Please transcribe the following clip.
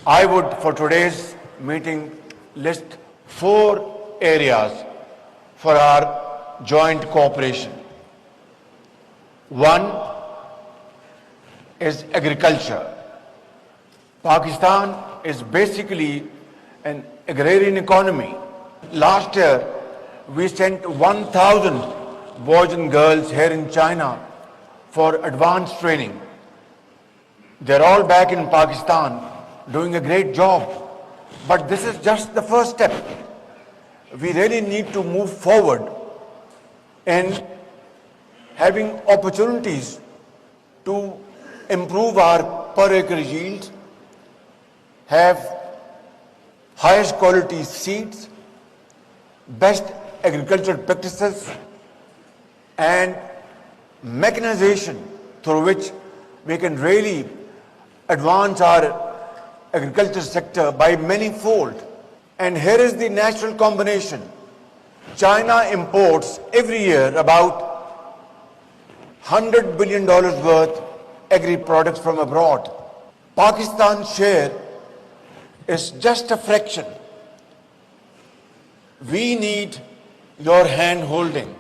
I would, for today's meeting, list 4 areas for our joint cooperation. One is agriculture. Pakistan is basically an agrarian economy. Last year, we sent 1,000 boys and girls here in China for advanced training. They're all back in Pakistan doing a great job. But this is just the first step. We really need to move forward in having opportunities to improve our per acre yields, have highest quality seeds, best agricultural practices, and mechanization through which we can really advance our agriculture sector by many-fold. And here is the natural combination. China imports every year about $100 billion worth agri-products from abroad. Pakistan's share is just a fraction. We need your hand-holding.